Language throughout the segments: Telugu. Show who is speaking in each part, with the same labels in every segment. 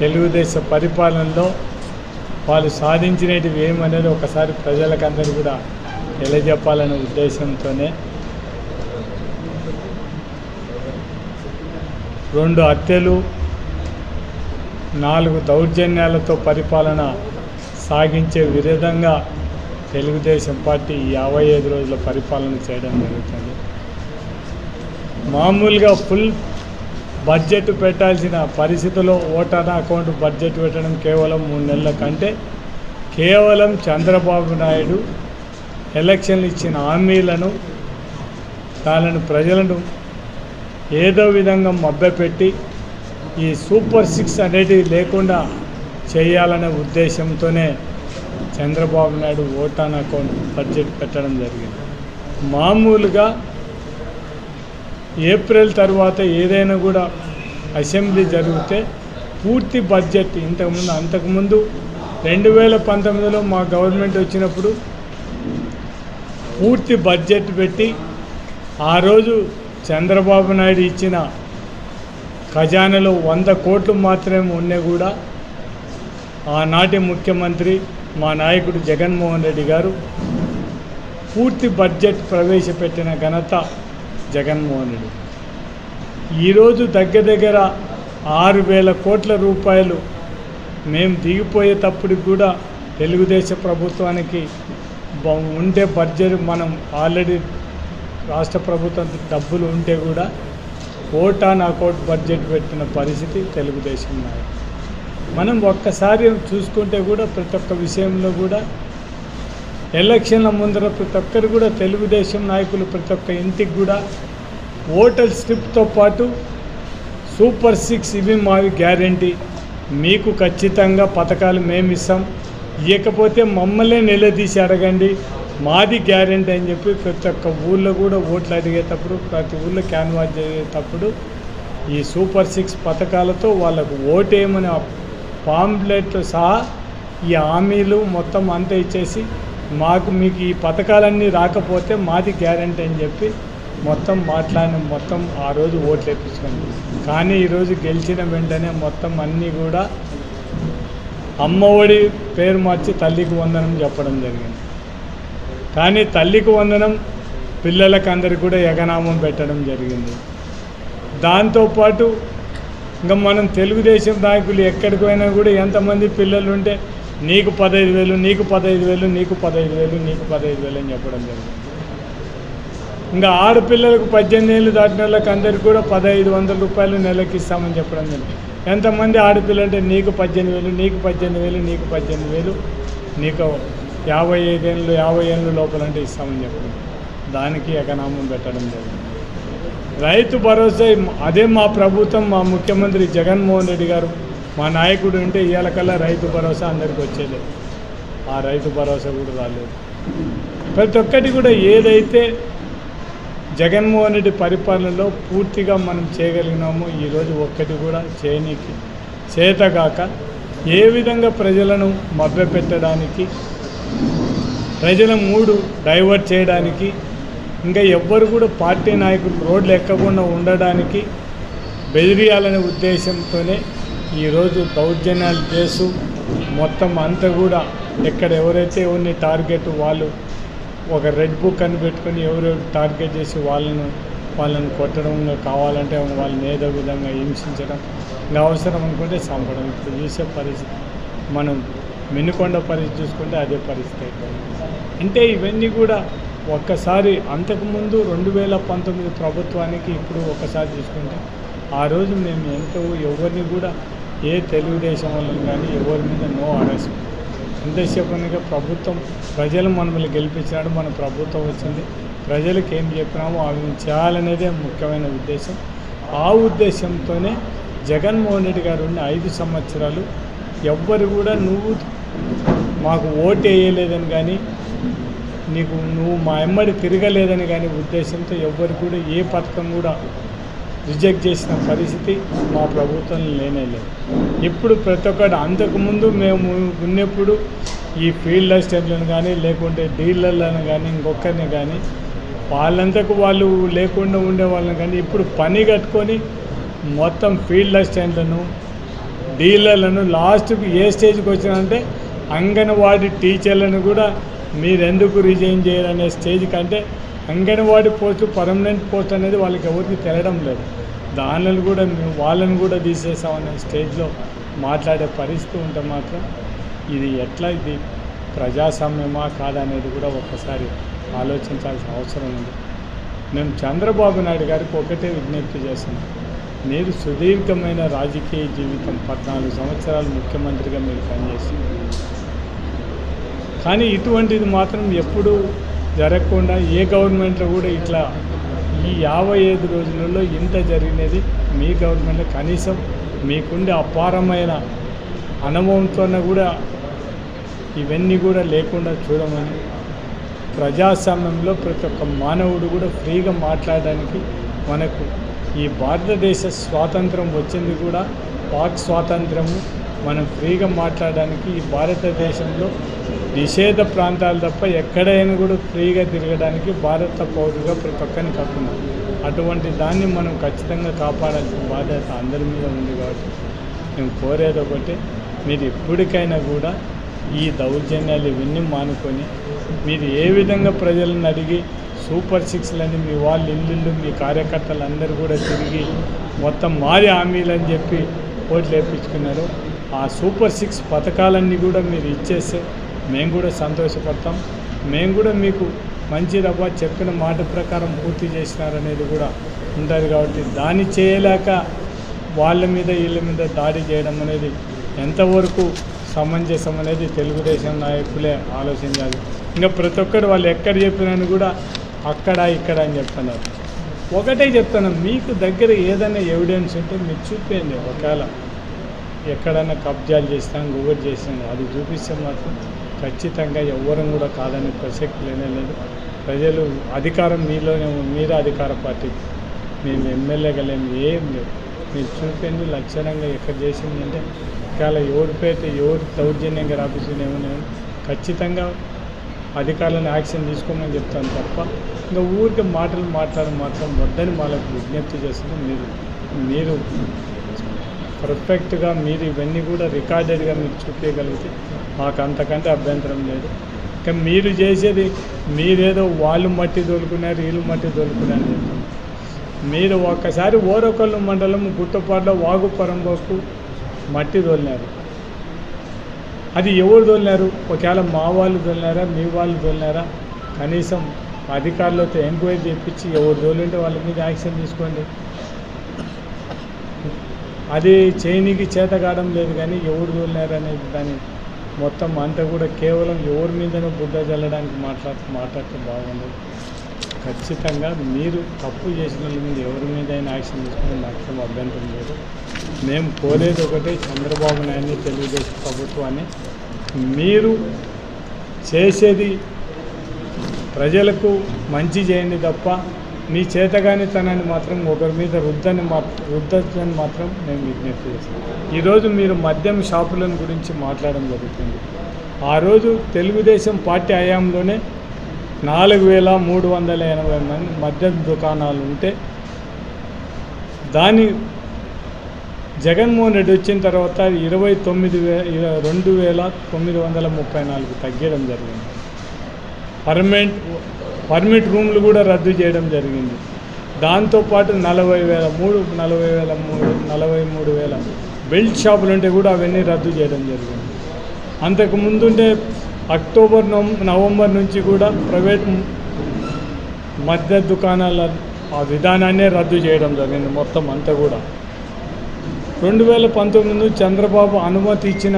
Speaker 1: తెలుగుదేశం పరిపాలనలో వాళ్ళు సాధించినవి ఏమనేది ఒకసారి ప్రజలకందరూ కూడా తెలియజెప్పాలనే ఉద్దేశంతోనే 2 హత్యలు 4 దౌర్జన్యాలతో పరిపాలన సాగించే విధంగా తెలుగుదేశం పార్టీ 55 రోజుల పరిపాలన చేయడం జరుగుతుంది. మామూలుగా ఫుల్ బడ్జెట్ పెట్టాల్సిన పరిస్థితిలో ఓటాన్ అకౌంట్ బడ్జెట్ పెట్టడం కేవలం 3 నెలల కంటే కేవలం చంద్రబాబు నాయుడు ఎలక్షన్లు ఇచ్చిన హామీలను దానిని ప్రజలను ఏదో విధంగా మభ్యపెట్టి ఈ సూపర్ 6 అనేది లేకుండా చేయాలనే ఉద్దేశంతోనే Chandrababu Naidu vote on account budget పెట్టడం జరిగింది. మామూలుగా ఏప్రిల్ తర్వాత ఏదైనా కూడా అసెంబ్లీ జరిగితే పూర్తి బడ్జెట్ అంతకుముందు 2019లో మా గవర్నమెంట్ వచ్చినప్పుడు పూర్తి బడ్జెట్ పెట్టి ఆ రోజు చంద్రబాబు నాయుడు ఇచ్చిన ఖజానాలో 100 కోట్లు మాత్రమే ఉన్నా కూడా ఆనాటి ముఖ్యమంత్రి మా నాయకుడు జగన్మోహన్ రెడ్డి గారు పూర్తి బడ్జెట్ ప్రవేశపెట్టిన ఘనత జగన్మోహన్ రెడ్డి. ఈరోజు దగ్గర 6,000 కోట్ల రూపాయలు మేము దిగిపోయేటప్పటికి కూడా తెలుగుదేశం ప్రభుత్వానికి ఉండే బడ్జెట్ మనం ఆల్రెడీ రాష్ట్ర ప్రభుత్వం డబ్బులు ఉంటే కూడా ఓటాన్ అకౌంట్ బడ్జెట్ పెట్టిన పరిస్థితి తెలుగుదేశం నాయకులు. మనం ఒక్కసారి చూసుకుంటే కూడా ప్రతి ఒక్క విషయంలో కూడా ఎలక్షన్ల ముందర ప్రతి ఒక్కరు కూడా తెలుగుదేశం నాయకులు ప్రతి ఒక్క ఇంటికి కూడా ఓటర్ స్లిప్తో పాటు సూపర్ 6 ఇవి మావి గ్యారంటీ, మీకు ఖచ్చితంగా పథకాలు మేము ఇస్తాం, ఇవ్వకపోతే మమ్మల్ని నిలదీసి అడగండి, మాది గ్యారంటీ అని చెప్పి ప్రతి ఒక్క ఊళ్ళో కూడా ఓట్లు అడిగేటప్పుడు ప్రతి ఊళ్ళో క్యాన్వాస్ చేసేటప్పుడు ఈ సూపర్ 6 పథకాలతో వాళ్ళకు ఓటేయమని పాంప్లెట్తో సహా ఈ హామీలు మొత్తం అంతా ఇచ్చేసి మీకు ఈ పథకాలన్నీ రాకపోతే మాది గ్యారంటీ అని చెప్పి మొత్తం మొత్తం ఆ రోజు ఓట్లు వేయించుకుంది. కానీ ఈరోజు గెలిచిన వెంటనే మొత్తం అన్నీ కూడా అమ్మఒడి పేరు మార్చి తల్లికి వందనం చెప్పడం జరిగింది. కానీ తల్లికి వందనం పిల్లలకు అందరికీ కూడా ఎగనామం పెట్టడం జరిగింది. దాంతోపాటు ఇంకా మనం తెలుగుదేశం నాయకులు ఎక్కడికి పోయినా కూడా ఎంతమంది పిల్లలు ఉంటే నీకు 15,000, నీకు 15,000, నీకు 15,000, నీకు 15,000 అని చెప్పడం జరిగింది. ఇంకా ఆడపిల్లలకు 18 ఏళ్ళు దాటిన వాళ్ళకి అందరికీ కూడా 1,500 రూపాయలు నెలకి ఇస్తామని చెప్పడం జరిగింది. ఎంతమంది ఆడపిల్లలు అంటే నీకు 18,000, నీకు 18,000, నీకు 18,000, నీకు 50 ఏళ్ళు లోపలంటే ఇస్తామని చెప్పడం, దానికి ఎకనామం పెట్టడం జరిగింది. రైతు భరోసా అదే మా ప్రభుత్వం, మా ముఖ్యమంత్రి జగన్మోహన్ రెడ్డి గారు మా నాయకుడు ఉంటే ఇవాళకల్లా రైతు భరోసా అందరికి వచ్చేది. ఆ రైతు భరోసా కూడా రాలేదు. ప్రతి ఒక్కటి కూడా ఏదైతే జగన్మోహన్ రెడ్డి పరిపాలనలో పూర్తిగా మనం చేయగలిగినామో ఈరోజు ఒక్కటి కూడా చేయనీకి చేతగాక ఏ విధంగా ప్రజలను మభ్యపెట్టడానికి, ప్రజల మూడు డైవర్ట్ చేయడానికి, ఇంకా ఎవ్వరు కూడా పార్టీ నాయకులు రోడ్లు ఎక్కకుండా ఉండడానికి బెదిరియాలనే ఉద్దేశంతోనే ఈరోజు దౌర్జన్యాలు చేస్తూ మొత్తం అంతా కూడా ఎక్కడ ఎవరైతే ఎవరిని టార్గెట్ వాళ్ళు ఒక రెడ్ బుక్ అని పెట్టుకొని ఎవరెవరు టార్గెట్ చేసి వాళ్ళని కొట్టడం, కావాలంటే వాళ్ళని ఏదో విధంగా హింసించడం, ఇంకా అవసరం అనుకుంటే చంపడం. ఇప్పుడు చూసే పరిస్థితి మనం మిన్నుకొండ పరిస్థితి చూసుకుంటే అదే పరిస్థితి అయిపోయింది. అంటే ఇవన్నీ కూడా ఒక్కసారి అంతకుముందు 2019 ప్రభుత్వానికి ఇప్పుడు ఒకసారి చూసుకుంటే ఆ రోజు మేము ఎంతో ఎవరిని కూడా ఏ తెలుగుదేశం వాళ్ళని కానీ ఎవరి మీద నో అరెస్ట్. ఎంతసేపనిగా ప్రభుత్వం ప్రజలు మనల్ని గెలిపించినాడు, మన ప్రభుత్వం వచ్చింది, ప్రజలకు ఏం చెప్పినామో అవి చేయాలనేదే ముఖ్యమైన ఉద్దేశం. ఆ ఉద్దేశంతోనే జగన్మోహన్ రెడ్డి గారు ఉన్న 5 సంవత్సరాలు ఎవ్వరు కూడా నువ్వు మాకు ఓటు వేయలేదని కానీ నువ్వు మా ఎమ్మడి తిరగలేదని కానీ ఉద్దేశంతో ఎవ్వరు కూడా ఏ పథకం కూడా రిజెక్ట్ చేసిన పరిస్థితి మా ప్రభుత్వంలో లేనేలేదు. ఇప్పుడు ప్రతి ఒక్కటి అంతకుముందు మేము ఉన్నప్పుడు ఈ ఫీల్డ్ అసిస్టెంట్లను కానీ లేకుంటే డీలర్లను కానీ ఇంకొకరిని కానీ వాళ్ళంతకు వాళ్ళు లేకుండా ఉండే వాళ్ళని కానీ ఇప్పుడు పని కట్టుకొని మొత్తం ఫీల్డ్ అసిస్టెంట్లను డీలర్లను లాస్ట్కి ఏ స్టేజ్కి వచ్చినంటే అంగన్వాడీ టీచర్లను కూడా మీరెందుకు రిజైన్ చేయాలనే స్టేజ్ కంటే అంగన్వాడీ పోస్టు పర్మనెంట్ పోస్ట్ అనేది వాళ్ళకి ఎవరికి తెలియడం లేదు. దానిని కూడా వాళ్ళని కూడా తీసేసామనే స్టేజ్లో మాట్లాడే పరిస్థితి ఉంటే మాత్రం ఇది ఎట్లా, ఇది ప్రజాస్వామ్యమా కాదనేది కూడా ఒక్కసారి ఆలోచించాల్సిన అవసరం ఉంది. మేము చంద్రబాబు నాయుడు గారికి ఒకటే విజ్ఞప్తి చేస్తున్నాం. మీరు సుదీర్ఘమైన రాజకీయ జీవితం 14 సంవత్సరాలు ముఖ్యమంత్రిగా మీరు పనిచేసి, కానీ ఇటువంటిది మాత్రం ఎప్పుడూ జరగకుండా ఏ గవర్నమెంట్లో కూడా ఇట్లా ఈ 55 రోజులలో ఇంత జరిగినది మీ గవర్నమెంట్లో కనీసం మీకుండే అపారమైన అనుభవంతో కూడా ఇవన్నీ కూడా లేకుండా చూడమని, ప్రజాస్వామ్యంలో ప్రతి ఒక్క మానవుడు కూడా ఫ్రీగా మాట్లాడడానికి, మనకు ఈ భారతదేశ స్వాతంత్రం వచ్చింది కూడా పాక్ స్వాతంత్రము, మనం ఫ్రీగా మాట్లాడడానికి ఈ భారతదేశంలో నిషేధ ప్రాంతాలు తప్ప ఎక్కడైనా కూడా ఫ్రీగా తిరగడానికి భారత పౌరుగా ప్రతి ఒక్కరిని కాకుండా అటువంటి దాన్ని మనం ఖచ్చితంగా కాపాడాల్సిన బాధ్యత అందరి మీద ఉంది. కాబట్టి మేము కోరేది ఒకటే, మీరు ఎప్పటికైనా కూడా ఈ దౌర్జన్యాలు ఇవన్నీ మానుకొని మీరు ఏ విధంగా ప్రజలను అడిగి సూపర్ 6లని మీ వాళ్ళు ఇల్లు మీ కార్యకర్తలు అందరూ కూడా తిరిగి మొత్తం మారి హామీలని చెప్పి ఓట్లు వేయించుకున్నారు. ఆ సూపర్ 6 పథకాలన్నీ కూడా మీరు ఇచ్చేస్తే మేము కూడా సంతోషపడతాం. మేము కూడా మీకు మంచి రవ్వ చెప్పిన మాట ప్రకారం పూర్తి చేసినారనేది కూడా ఉంటుంది. కాబట్టి దాన్ని చేయలేక వాళ్ళ మీద వీళ్ళ మీద దాడి చేయడం అనేది ఎంతవరకు సమంజసం అనేది తెలుగుదేశం నాయకులే ఆలోచించాలి. ఇంకా ప్రతి ఒక్కరు వాళ్ళు ఎక్కడ చెప్పినా కూడా అక్కడ ఇక్కడ అని చెప్తున్నారు. ఒకటే చెప్తాను, మీకు దగ్గర ఏదైనా ఎవిడెన్స్ ఉంటే మీరు చూపించండి. ఒకవేళ ఎక్కడైనా కబ్జాలు చేసినా ఇంకొకటి చేసినా అది చూపిస్తే మాత్రం ఖచ్చితంగా ఎవ్వరం కూడా కాదని ప్రసక్తి లేదు. ప్రజలు అధికారం మీలోనే, మీరే అధికార పార్టీ, మేము ఎమ్మెల్యేగా లేము, ఏం లేదు. మీరు చూపించండి లక్షణంగా ఎక్కడ చేసిందంటే ఒకవేళ ఎవరిపైతే ఎవరు దౌర్జన్యంగా రాపించుకునేమో ఖచ్చితంగా అధికారులను యాక్షన్ తీసుకోమని చెప్తాను తప్ప ఇంకా ఊరికి మాటలు మాట్లాడడం మాత్రం వద్దని వాళ్ళకి విజ్ఞప్తి చేస్తున్నాం. మీరు పర్ఫెక్ట్గా మీరు ఇవన్నీ కూడా రికార్డెడ్గా మీరు చూపించగలిగితే మాకు అంతకంటే అభ్యంతరం లేదు. కానీ మీరు చేసేది మీరేదో వాళ్ళు మట్టి తోలుకున్నారు వీళ్ళు మట్టి తోలుకున్నారు అని చెప్తాం. మీరు ఒక్కసారి ఓరకొల్లు మండలం గుట్టపాడులో వాగుపరంబోకు మట్టి తోలినారు. అది ఎవరు తోలినారు? ఒకవేళ మా వాళ్ళు తోలినారా మీ వాళ్ళు తోలినారా? కనీసం అధికారులతో ఎంక్వైరీ చేయించి ఎవరు తోలింటే వాళ్ళ మీద యాక్షన్ తీసుకోండి. అది చేయనికి చేత కావడం లేదు. కానీ ఎవరు తోలినారనేది దాన్ని మొత్తం అంతా కూడా కేవలం ఎవరి మీదనో బుద్ధ చల్లడానికి మాట్లాడితే బాగుండదు. ఖచ్చితంగా మీరు తప్పు చేసిన వాళ్ళ మీద ఎవరి మీద అయినా యాక్షన్ తీసుకుని నాకు అభ్యంతరం లేదు. మేము కోరేది ఒకటే, చంద్రబాబు నాయుడిని తెలుగుదేశం ప్రభుత్వాన్ని మీరు చేసేది ప్రజలకు మంచి చేయండి తప్ప మీ చేతగానితనాన్ని మాత్రం ఒకరి మీద రుద్దని మాత్రం మేము విజ్ఞప్తి చేస్తాం. ఈరోజు మీరు మద్యం షాపులను గురించి మాట్లాడడం జరుగుతుంది. ఆ రోజు తెలుగుదేశం పార్టీ హయాంలోనే 4380 మంది మద్యం దుకాణాలు ఉంటే దాన్ని జగన్మోహన్ రెడ్డి వచ్చిన తర్వాత 29,934 తగ్గడం జరిగింది. పర్మిట్ రూమ్లు కూడా రద్దు చేయడం జరిగింది. దాంతోపాటు 43,000 బెల్ట్ షాపులు ఉంటే కూడా అవన్నీ రద్దు చేయడం జరిగింది. అంతకుముందుంటే అక్టోబర్ నవంబర్ నుంచి కూడా ప్రైవేట్ మద్య దుకాణాల ఆ విధానాన్నే రద్దు చేయడం జరిగింది. మొత్తం అంతా కూడా 2019 చంద్రబాబు అనుమతి ఇచ్చిన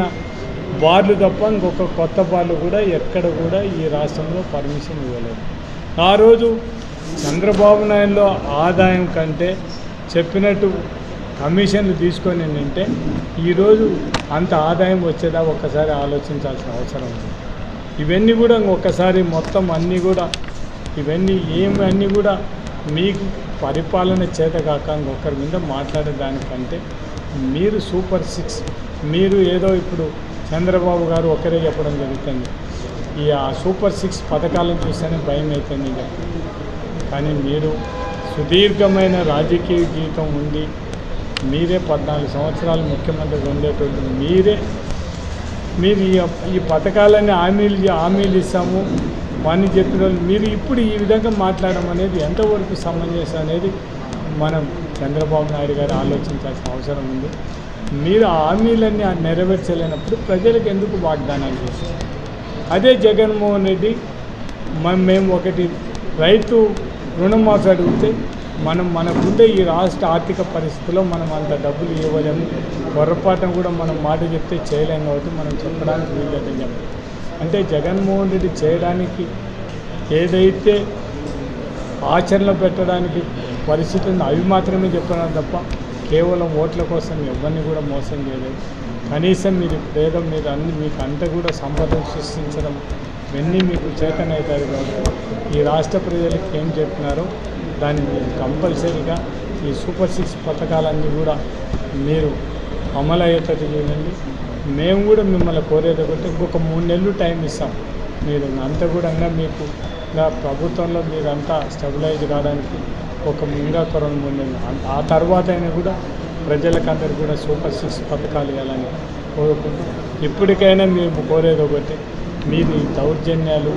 Speaker 1: బార్లు తప్ప ఇంకొక కొత్త బార్లు కూడా ఎక్కడ కూడా ఈ రాష్ట్రంలో పర్మిషన్ ఇవ్వలేదు. ఆ రోజు చంద్రబాబు నాయుడులో ఆదాయం కంటే చెప్పినట్టు కమిషన్లు తీసుకొని నింటే ఈరోజు అంత ఆదాయం వచ్చేదా ఒక్కసారి ఆలోచించాల్సిన అవసరం ఉంది. ఇవన్నీ కూడా ఒక్కసారి మొత్తం అన్నీ కూడా అన్నీ కూడా మీకు పరిపాలన చేత కాక ఇంకొకరి మీద మాట్లాడేదానికంటే మీరు సూపర్ 6 మీరు ఏదో ఇప్పుడు చంద్రబాబు గారు ఒకరే చెప్పడం జరుగుతుంది. ఈ సూపర్ 6 పథకాలను చూస్తేనే భయం అవుతుంది. కానీ మీరు సుదీర్ఘమైన రాజకీయ జీవితం ఉండి మీరే 14 సంవత్సరాలు ముఖ్యమంత్రిగా ఉండేటోళ్ళు మీరు ఈ పథకాలన్నీ హామీలు ఇస్తాము అని చెప్పిన వాళ్ళు మీరు ఇప్పుడు ఈ విధంగా మాట్లాడడం అనేది ఎంతవరకు సమంజసం అనేది మనం చంద్రబాబు నాయుడు గారు ఆలోచించాల్సిన అవసరం ఉంది. మీరు ఆ హామీలన్నీ నెరవేర్చలేనప్పుడు ప్రజలకు ఎందుకు వాగ్దానాలు చేస్తారు? అదే జగన్మోహన్ రెడ్డి మేము ఒకటి రైతు రుణమాఫీ అడిగితే మనకుండే ఈ రాష్ట్ర ఆర్థిక పరిస్థితుల్లో మనం అంత డబ్బులు ఇవ్వలేము, పొరపాటును కూడా మనం మాట చెప్తే చేయలేము కాబట్టి మనం చెప్పడానికి వీల్లేదని చెప్పాలి. అంటే జగన్మోహన్ రెడ్డి చేయడానికి ఏదైతే ఆచరణలో పెట్టడానికి పరిస్థితి ఉందో అవి మాత్రమే చెప్పడం తప్ప కేవలం ఓట్ల కోసం ఎవరిని కూడా మోసం చేయలేదు. కనీసం మీరు ఇప్పుడేదో మీకు అంతా కూడా సంపదను సృష్టించడం ఇవన్నీ మీకు చేతనవుతారు కాబట్టి ఈ రాష్ట్ర ప్రజలకు ఏం చెప్పినారో దాన్ని మీరు కంపల్సరీగా ఈ సూపర్ 6 పథకాలన్నీ కూడా మీరు అమలు అయ్యేటట్టు చూడండి. మేము కూడా మిమ్మల్ని కోరేది ఒకటి, ఇంకొక 3 నెలలు టైం ఇస్తాం. మీరు అంతా కూడా మీకు ప్రభుత్వంలో మీరంతా స్టెబిలైజ్ కావడానికి ఇంకా 2-3 నెలలు, ఆ తర్వాత అయినా కూడా ప్రజలకందరూ కూడా సూపర్ 6 పథకాలు ఇవ్వాలని కోరుకుంటూ ఇప్పటికైనా మేము కోరేది ఒకటి, మీరు ఈ దౌర్జన్యాలు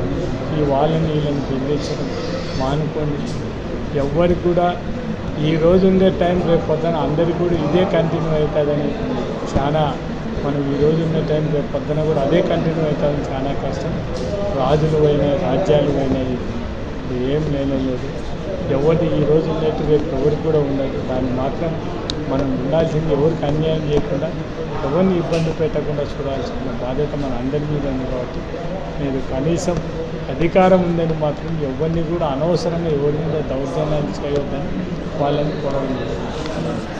Speaker 1: వీళ్ళని బెదిరించడం మానుకోండి. ఎవరికి కూడా ఈ రోజు ఉండే టైం రేపు పొద్దున అందరికీ కూడా ఇదే కంటిన్యూ అవుతుందని చాలా మనం ఈ రోజు ఉండే టైం రేపు పొద్దున కూడా అదే కంటిన్యూ అవుతుందని చాలా కష్టం. రాజులు అయినాయి, రాజ్యాలు అయినాయి, ఏం లేదు. ఎవరి ఈ రోజు ఉన్నట్టు రేపు ఎవరికి కూడా ఉండదు. దాన్ని మాత్రం మనం ఉండాల్సింది ఎవరికి అన్యాయం చేయకుండా ఎవరిని ఇబ్బంది పెట్టకుండా చూడాల్సిన బాధ్యత మన అందరి మీద ఉంది. కాబట్టి మీరు కనీసం అధికారం ఉందని మాత్రం ఎవరిని కూడా అనవసరంగా ఎవరి మీద దౌర్జన్యాలు చేయొద్దని వాళ్ళని కోరడం.